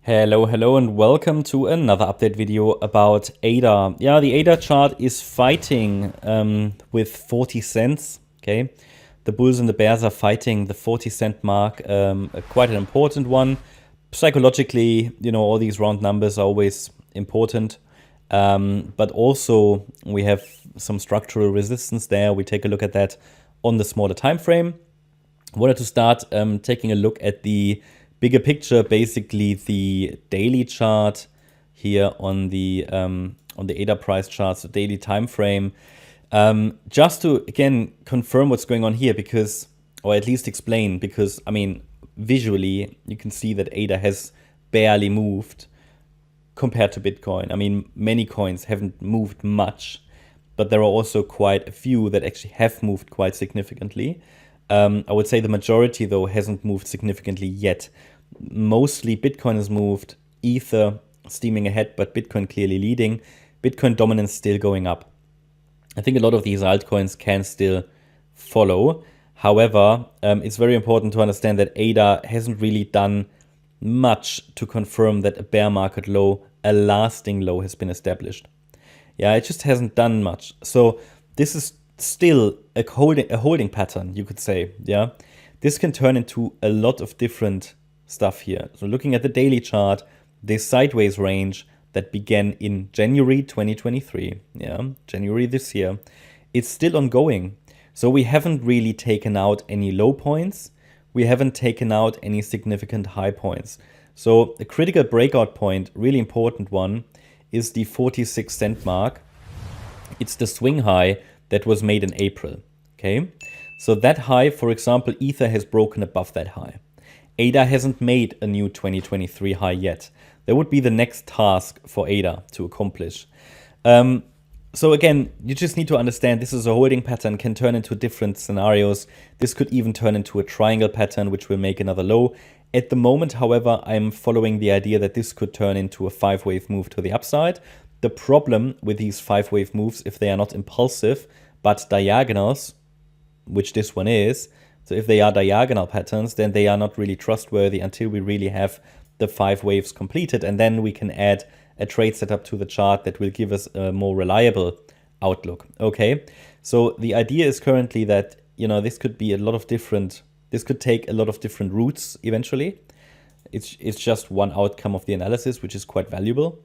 Hello, and welcome to another update video about ADA. Yeah, the ADA chart is fighting with 40 cents, okay? The bulls and the bears are fighting the 40-cent mark, quite an important one. Psychologically, you know, all these round numbers are always important, but also we have some structural resistance there. We take a look at that on the smaller time frame. I wanted to start taking a look at the bigger picture, basically the daily chart here on the ADA price charts, the daily time frame, just to again confirm what's going on here, because, or at least explain, because I mean visually you can see that ADA has barely moved compared to Bitcoin. I mean, many coins haven't moved much, but there are also quite a few that actually have moved quite significantly. I would say the majority, though, hasn't moved significantly yet. Mostly Bitcoin has moved, Ether steaming ahead, but Bitcoin clearly leading. Bitcoin dominance still going up. I think a lot of these altcoins can still follow. However, it's very important to understand that ADA hasn't really done much to confirm that a bear market low, a lasting low, has been established. Yeah, it just hasn't done much. So this is still a holding pattern, you could say. Yeah, this can turn into a lot of different stuff here. So looking at the daily chart, this sideways range that began in January 2023, yeah, January this year, it's still ongoing. So we haven't really taken out any low points. We haven't taken out any significant high points. So the critical breakout point, really important one, is the 46-cent mark. It's the swing high that was made in April, okay? So that high, for example, Ether has broken above that high. ADA hasn't made a new 2023 high yet. That would be the next task for ADA to accomplish. So again, you just need to understand this is a holding pattern, can turn into different scenarios. This could even turn into a triangle pattern, which will make another low. At the moment, however, I'm following the idea that this could turn into a 5-wave move to the upside. The problem with these 5-wave moves, if they are not impulsive, but diagonals, which this one is, so if they are diagonal patterns, then they are not really trustworthy until we really have the 5 waves completed, and then we can add a trade setup to the chart that will give us a more reliable outlook. Okay, so the idea is currently that, you know, this could be a lot of different, this could take a lot of different routes eventually. It's just one outcome of the analysis, which is quite valuable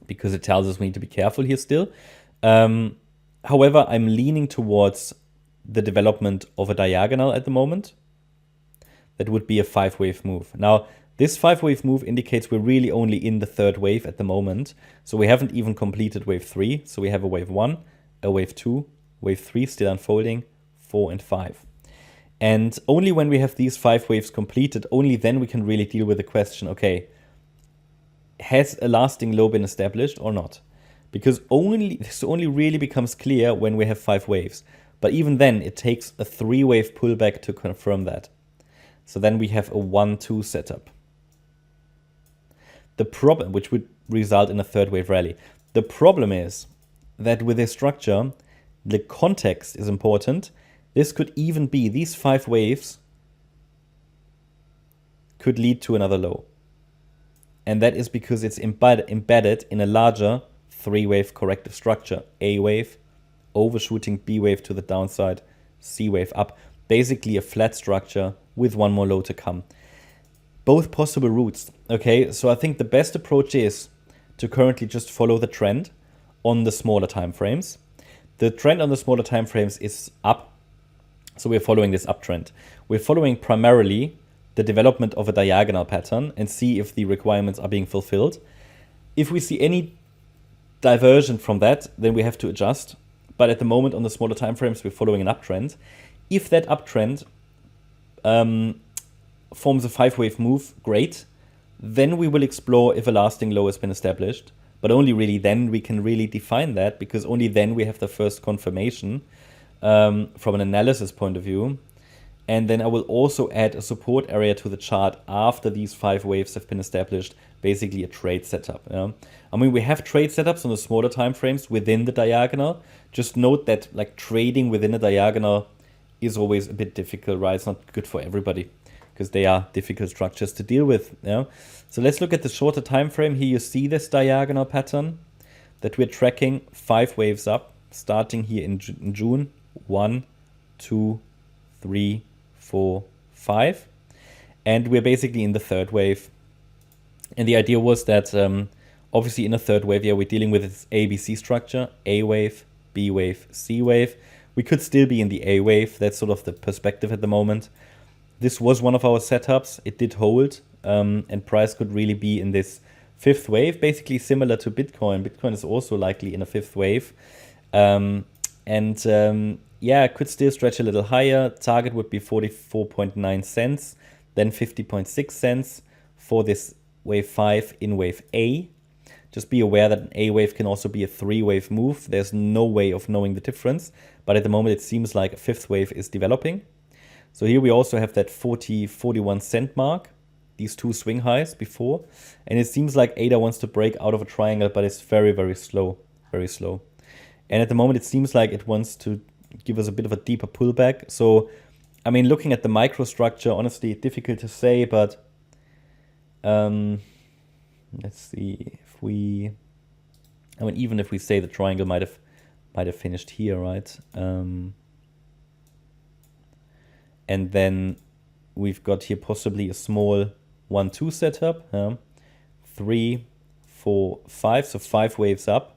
because it tells us we need to be careful here still. However, I'm leaning towards the development of a diagonal at the moment. That would be a 5-wave move. Now, this 5-wave move indicates we're really only in the 3rd wave at the moment. So we haven't even completed wave 3. So we have a wave 1, a wave 2, wave 3 still unfolding, 4 and 5. And only when we have these 5 waves completed, only then we can really deal with the question, okay, has a lasting low been established or not? Because this only really becomes clear when we have 5 waves. But even then, it takes a 3-wave pullback to confirm that. So then we have a 1-2 setup. The problem, which would result in a 3rd wave rally. The problem is that with this structure, the context is important. This could even be, these 5 waves could lead to another low. And that is because it's embedded in a larger 3-wave corrective structure. A wave, overshooting B wave to the downside, C wave up. Basically a flat structure with one more low to come. Both possible routes. Okay, so I think the best approach is to currently just follow the trend on the smaller time frames. The trend on the smaller time frames is up. So we're following this uptrend. We're following primarily the development of a diagonal pattern and see if the requirements are being fulfilled. If we see any diversion from that, then we have to adjust. But at the moment on the smaller time frames, we're following an uptrend. If that uptrend forms a 5-wave move, great. Then we will explore if a lasting low has been established. But only really then we can really define that, because only then we have the first confirmation from an analysis point of view. And then I will also add a support area to the chart after these 5 waves have been established, basically a trade setup. Yeah? I mean, we have trade setups on the smaller time frames within the diagonal. Just note that like trading within a diagonal is always a bit difficult, right? It's not good for everybody because they are difficult structures to deal with. Yeah. So let's look at the shorter time frame. Here you see this diagonal pattern that we're tracking 5 waves up, starting here in June. 1, 2, 3, 4, 5. And we're basically in the third wave. And the idea was that obviously in a third wave, yeah, we're dealing with this ABC structure, A wave, B wave, C wave. We could still be in the A wave. That's sort of the perspective at the moment. This was one of our setups. It did hold, and price could really be in this 5th wave, basically similar to Bitcoin. Bitcoin is also likely in a 5th wave. Yeah, it could still stretch a little higher. Target would be 44.9 cents, then 50.6 cents for this wave 5 in wave A. Just be aware that an A wave can also be a 3-wave move. There's no way of knowing the difference, but at the moment it seems like a 5th wave is developing. So here we also have that 41 cent mark, these 2 swing highs before, and it seems like ADA wants to break out of a triangle, but it's very, very slow, very slow. And at the moment it seems like it wants to give us a bit of a deeper pullback. So, I mean, looking at the microstructure, honestly, difficult to say, but let's see if we, I mean, even if we say the triangle might have finished here, right? And then we've got here possibly a small 1-2 setup, 3, 4, 5, so 5 waves up.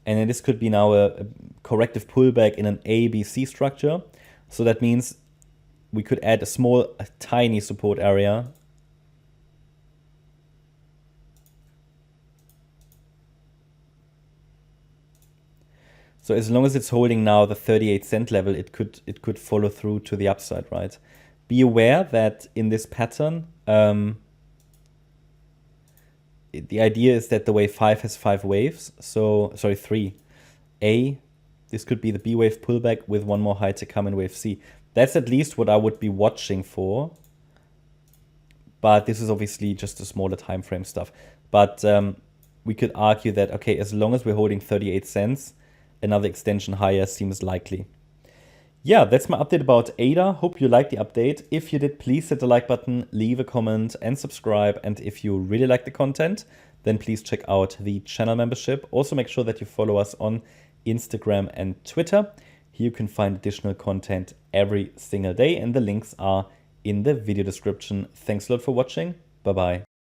And then this could be now a corrective pullback in an ABC structure. So that means we could add a tiny support area. So as long as it's holding now the 38 cent level, it could follow through to the upside, right? Be aware that in this pattern, the idea is that the wave 5 has 5 waves. So, sorry, 3. This could be the B wave pullback with one more high to come in wave C. That's at least what I would be watching for. But this is obviously just a smaller time frame stuff. But we could argue that, okay, as long as we're holding 38 cents, another extension higher seems likely. Yeah, that's my update about ADA. Hope you liked the update. If you did, please hit the like button, leave a comment and subscribe. And if you really like the content, then please check out the channel membership. Also make sure that you follow us on Instagram and Twitter. Here you can find additional content every single day, and the links are in the video description. Thanks a lot for watching. Bye-bye.